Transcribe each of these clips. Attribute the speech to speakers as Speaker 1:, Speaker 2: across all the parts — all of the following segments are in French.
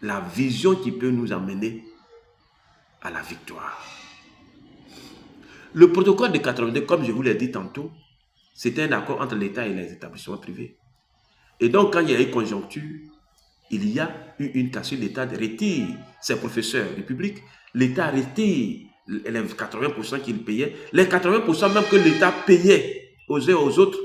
Speaker 1: la vision qui peut nous amener à la victoire. Le protocole de 82, comme je vous l'ai dit tantôt, c'était un accord entre l'État et les établissements privés. Et donc, quand il y a eu conjoncture, il y a eu une cassure, l'État retire ses professeurs du public, l'État retire les 80% qu'il payait, les 80% même que l'État payait aux uns et aux autres.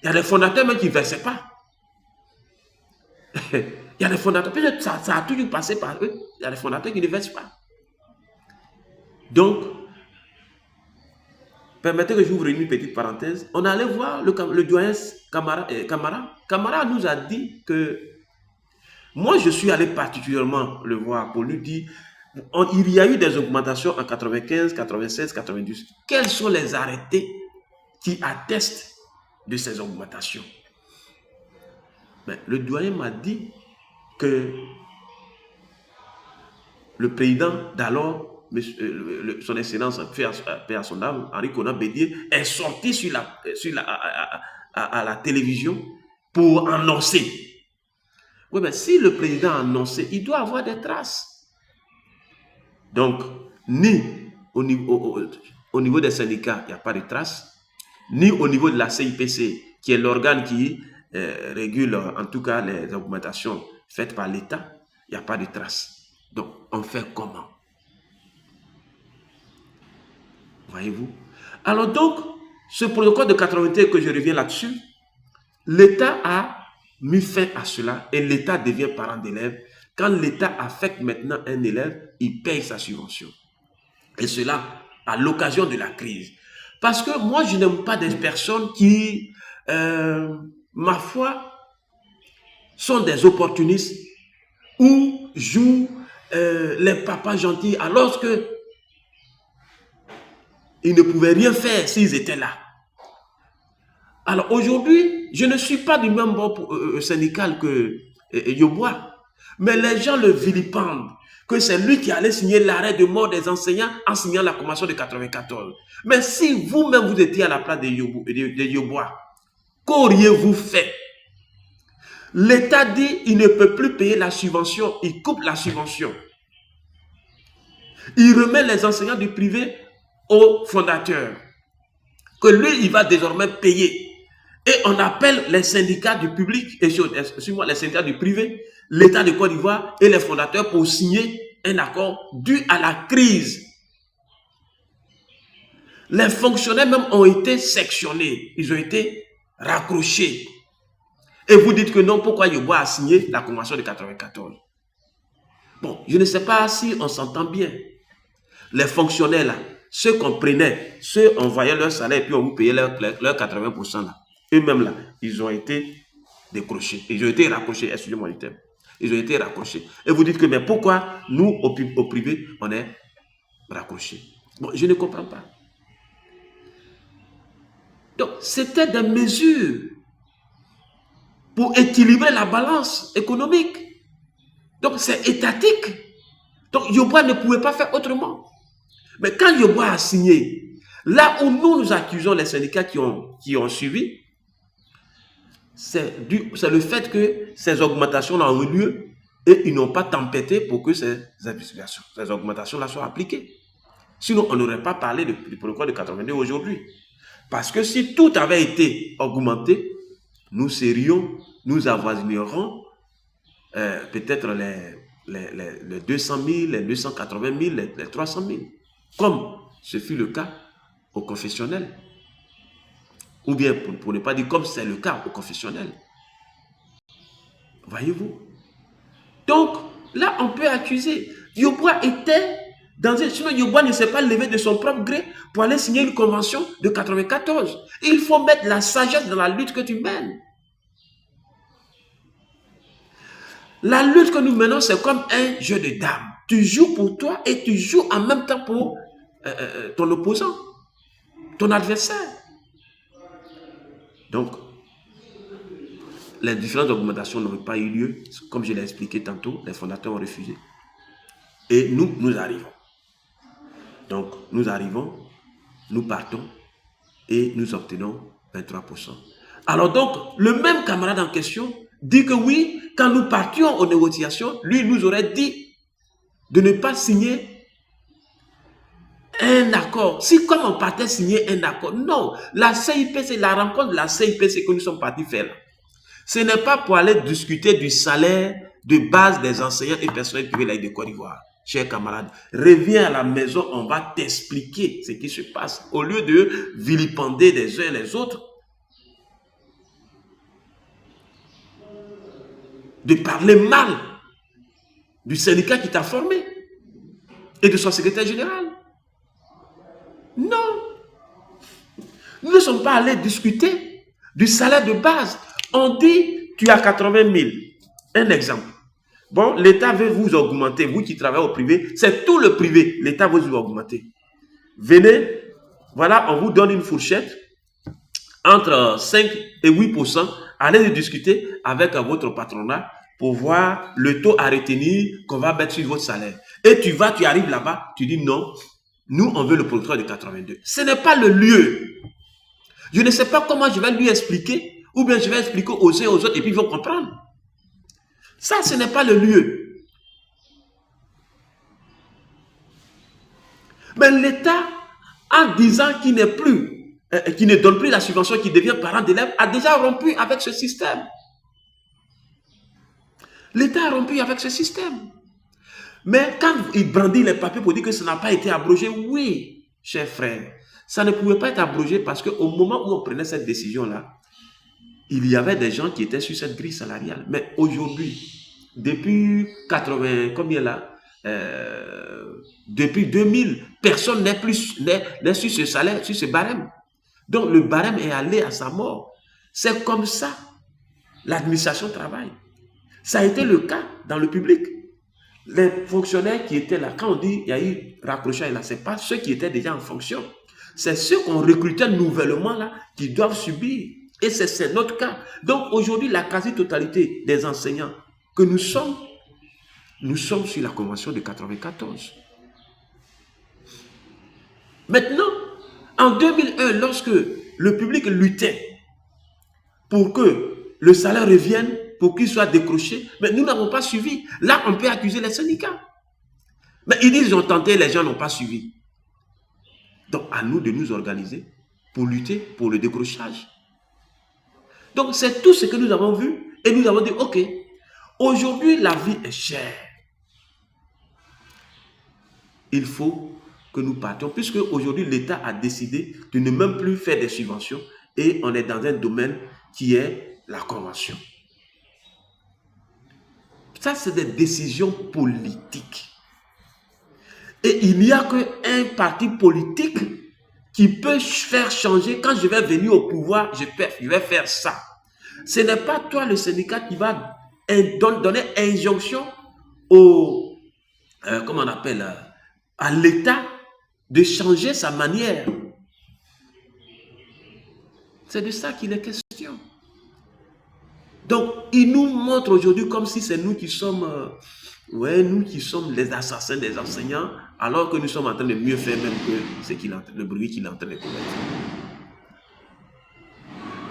Speaker 1: Il y a des fondateurs même qui ne versaient pas. Il y a des fondateurs, peut-être ça a toujours passé par eux, il y a des fondateurs qui ne versent pas. Donc, permettez que j'ouvre une petite parenthèse. On allait voir le doyen Camara. Camara nous a dit que, moi je suis allé particulièrement le voir pour lui dire, il y a eu des augmentations en 95, 96, 98. Quels sont les arrêtés qui attestent de ces augmentations? Mais le doyen m'a dit que le président d'alors, son excellence, paix à son âme, Henri Konan Bédié, est sorti à la télévision pour annoncer. Oui, mais si le président a annoncé, il doit avoir des traces. Donc, ni au niveau des syndicats, il n'y a pas de traces, ni au niveau de la CIPC, qui est l'organe qui régule en tout cas les augmentations faites par l'État, il n'y a pas de traces. Donc, on fait comment? Voyez-vous? Alors donc, ce protocole de 81, que je reviens là-dessus, l'État a mis fin à cela et l'État devient parent d'élève. Quand l'État affecte maintenant un élève, il paye sa subvention. Et cela à l'occasion de la crise. Parce que moi, je n'aime pas des personnes qui, ma foi, sont des opportunistes ou jouent les papas gentils alors que ils ne pouvaient rien faire s'ils étaient là. Alors aujourd'hui, je ne suis pas du même bord syndical que Yeboah, mais les gens le vilipendent, que c'est lui qui allait signer l'arrêt de mort des enseignants en signant la convention de 94. Mais si vous-même vous étiez à la place de Yeboah, qu'auriez-vous fait? L'État dit il ne peut plus payer la subvention, il coupe la subvention. Il remet les enseignants du privé au fondateur, que lui, il va désormais payer. Et on appelle les syndicats du public, excusez-moi, les syndicats du privé, l'État de Côte d'Ivoire et les fondateurs pour signer un accord dû à la crise. Les fonctionnaires même ont été sectionnés, ils ont été raccrochés. Et vous dites que non, pourquoi Yeboah a signé la convention de 94? Bon, je ne sais pas si on s'entend bien. Les fonctionnaires là, ceux qu'on prenait, ceux on voyait leur salaire et puis on vous payait leur 80% là. Eux-mêmes là, ils ont été décrochés. Ils ont été raccrochés, excusez-moi le terme. Ils ont été raccrochés. Et vous dites que mais pourquoi nous, au privé, on est raccrochés? Bon, je ne comprends pas. Donc, c'était des mesures pour équilibrer la balance économique. Donc, c'est étatique. Donc, Yeboah ne pouvait pas faire autrement. Mais quand Yeboah a signé, là où nous accusons les syndicats qui ont suivi, c'est le fait que ces augmentations-là ont eu lieu et ils n'ont pas tempêté pour que ces augmentations-là soient appliquées. Sinon, on n'aurait pas parlé du protocole de 82 aujourd'hui. Parce que si tout avait été augmenté, nous avoisinerions peut-être les 200 000, les 280 000, les 300 000. Comme ce fut le cas au confessionnel. Ou bien, pour ne pas dire comme c'est le cas au confessionnel. Voyez-vous? Donc, là, on peut accuser. Yeboah était dans un... Sinon, Yeboah ne s'est pas levé de son propre gré pour aller signer une convention de 94. Il faut mettre la sagesse dans la lutte que tu mènes. La lutte que nous menons, c'est comme un jeu de dames. Tu joues pour toi et tu joues en même temps pour ton opposant, ton adversaire. Donc, les différentes augmentations n'ont pas eu lieu. Comme je l'ai expliqué tantôt, les fondateurs ont refusé. Et nous arrivons. Donc, nous arrivons, nous partons et nous obtenons 23%. Alors donc, le même camarade en question dit que oui, quand nous partions aux négociations, lui nous aurait dit de ne pas signer un accord. Si comme on partait signer un accord, non, la CIP, c'est la rencontre de la CIP, c'est que nous sommes partis faire là. Ce n'est pas pour aller discuter du salaire de base des enseignants et personnels privés de Côte d'Ivoire. Chers camarades, reviens à la maison, on va t'expliquer ce qui se passe. Au lieu de vilipender les uns les autres, de parler mal du syndicat qui t'a formé et de son secrétaire général. Non. Nous ne sommes pas allés discuter du salaire de base. On dit, tu as 80 000. Un exemple. Bon, l'État veut vous augmenter. Vous qui travaillez au privé, c'est tout le privé. L'État veut vous augmenter. Venez, voilà, on vous donne une fourchette entre 5 et 8%. Allez discuter avec votre patronat pour voir le taux à retenir qu'on va mettre sur votre salaire. Et tu arrives là-bas, tu dis non, nous on veut le producteur de 82. Ce n'est pas le lieu. Je ne sais pas comment je vais lui expliquer, ou bien je vais expliquer aux uns et aux autres et puis ils vont comprendre. Ça, ce n'est pas le lieu. Mais l'État, en disant qu'il n'est plus, qui ne donne plus la subvention, qui devient parent d'élèves, a déjà rompu avec ce système. L'État a rompu avec ce système. Mais quand il brandit les papiers pour dire que ça n'a pas été abrogé, oui, chers frères, ça ne pouvait pas être abrogé parce qu'au moment où on prenait cette décision-là, il y avait des gens qui étaient sur cette grille salariale. Mais aujourd'hui, depuis 80, combien là, depuis 2000, personne n'est sur ce salaire, sur ce barème. Donc le barème est allé à sa mort. C'est comme ça l'administration travaille. Ça a été le cas dans le public. Les fonctionnaires qui étaient là, quand on dit il y a eu raccrochage là, ce n'est pas ceux qui étaient déjà en fonction. C'est ceux qu'on recrutait nouvellement là qui doivent subir. Et c'est notre cas. Donc aujourd'hui, la quasi-totalité des enseignants que nous sommes sur la convention de 94. Maintenant, en 2001, lorsque le public luttait pour que le salaire revienne, pour qu'il soit décroché, mais nous n'avons pas suivi. Là, on peut accuser les syndicats. Mais ils disent qu'ils ont tenté, les gens n'ont pas suivi. Donc, à nous de nous organiser pour lutter pour le décrochage. Donc, c'est tout ce que nous avons vu et nous avons dit, ok, aujourd'hui, la vie est chère. Il faut que nous partions, puisque aujourd'hui, l'État a décidé de ne même plus faire des subventions et on est dans un domaine qui est la convention. Ça, c'est des décisions politiques. Et il n'y a qu'un parti politique qui peut faire changer. Quand je vais venir au pouvoir, je vais faire ça. Ce n'est pas toi, le syndicat, qui va donner injonction au, comment on appelle, à l'État de changer sa manière. C'est de ça qu'il est question. Donc, il nous montre aujourd'hui comme si c'est nous qui sommes, nous qui sommes les assassins des enseignants, alors que nous sommes en train de mieux faire même que le bruit qu'il est en train de commettre.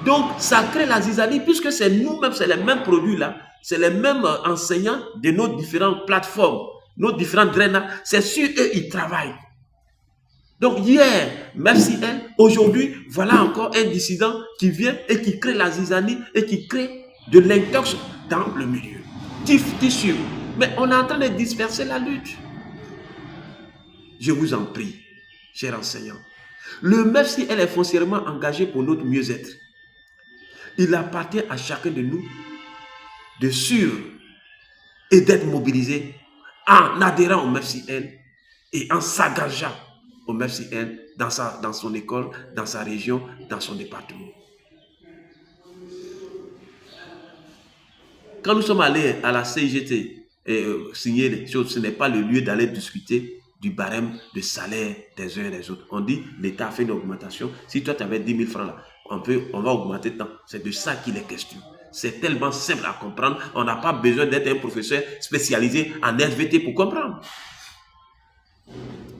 Speaker 1: Donc, ça crée la zizanie, puisque c'est nous-mêmes, c'est les mêmes produits-là, c'est les mêmes enseignants de nos différentes plateformes, nos différentes drainages, c'est sur eux ils travaillent. Donc, hier, merci elle, aujourd'hui, voilà encore un dissident qui vient et qui crée la zizanie et qui crée de l'intox dans le milieu. Tissu. Mais on est en train de disperser la lutte. Je vous en prie, chers enseignants. Le MEFSI, elle est foncièrement engagée pour notre mieux-être. Il appartient à chacun de nous de suivre et d'être mobilisé en adhérant au MEFSI-L et en s'engageant au MEFSI-L dans son école, dans sa région, dans son département. Quand nous sommes allés à la CIGT et signer les choses, ce n'est pas le lieu d'aller discuter du barème de salaire des uns et des autres. On dit, l'État a fait une augmentation. Si toi, tu avais 10 000 francs là, on va augmenter tant. C'est de ça qu'il est question. C'est tellement simple à comprendre. On n'a pas besoin d'être un professeur spécialisé en SVT pour comprendre.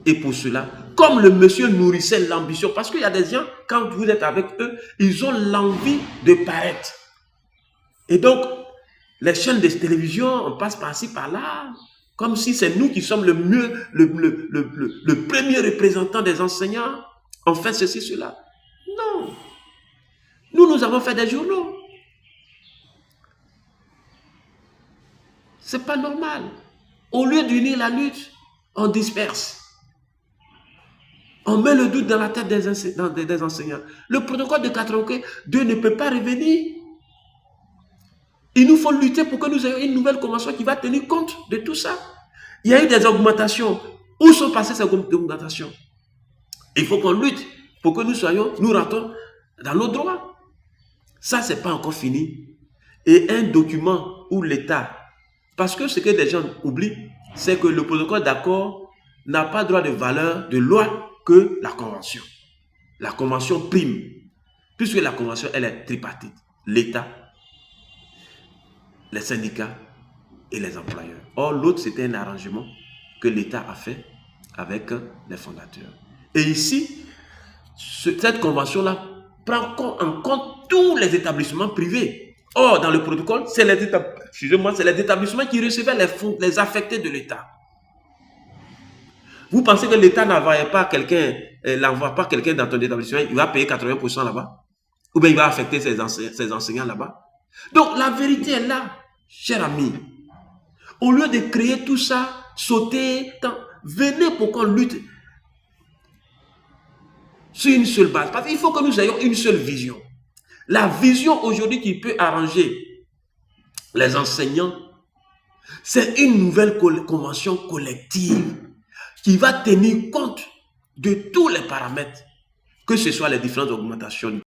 Speaker 1: Et pour cela, comme le monsieur nourrissait l'ambition, parce qu'il y a des gens, quand vous êtes avec eux, ils ont l'envie de paraître. Et donc, Les chaînes de télévision, on passe par-ci, par-là, comme si c'est nous qui sommes le premier représentant des enseignants. On fait ceci, cela. Non. Nous avons fait des journaux. C'est pas normal. Au lieu d'unir la lutte, on disperse. On met le doute dans la tête des enseignants. Le protocole de Katroké, Dieu ne peut pas revenir. Il nous faut lutter pour que nous ayons une nouvelle convention qui va tenir compte de tout ça. Il y a eu des augmentations. Où sont passées ces augmentations? Il faut qu'on lutte pour que nous rentrons dans nos droits. Ça, ce n'est pas encore fini. Et un document où l'État, parce que ce que les gens oublient, c'est que le protocole d'accord n'a pas droit de valeur de loi que la convention. La convention prime, puisque la convention, elle est tripartite. L'État, les syndicats et les employeurs. Or, l'autre, c'était un arrangement que l'État a fait avec les fondateurs. Et ici, cette convention-là prend en compte tous les établissements privés. Or, dans le protocole, c'est les établissements qui recevaient les fonds, les affectés de l'État. Vous pensez que l'État n'envoie pas quelqu'un dans ton établissement, il va payer 80% là-bas? Ou bien il va affecter ses enseignants là-bas? Donc, la vérité est là, cher ami. Au lieu de créer tout ça, sauter, venez pour qu'on lutte sur une seule base. Parce qu'il faut que nous ayons une seule vision. La vision aujourd'hui qui peut arranger les enseignants, c'est une nouvelle convention collective qui va tenir compte de tous les paramètres, que ce soit les différentes augmentations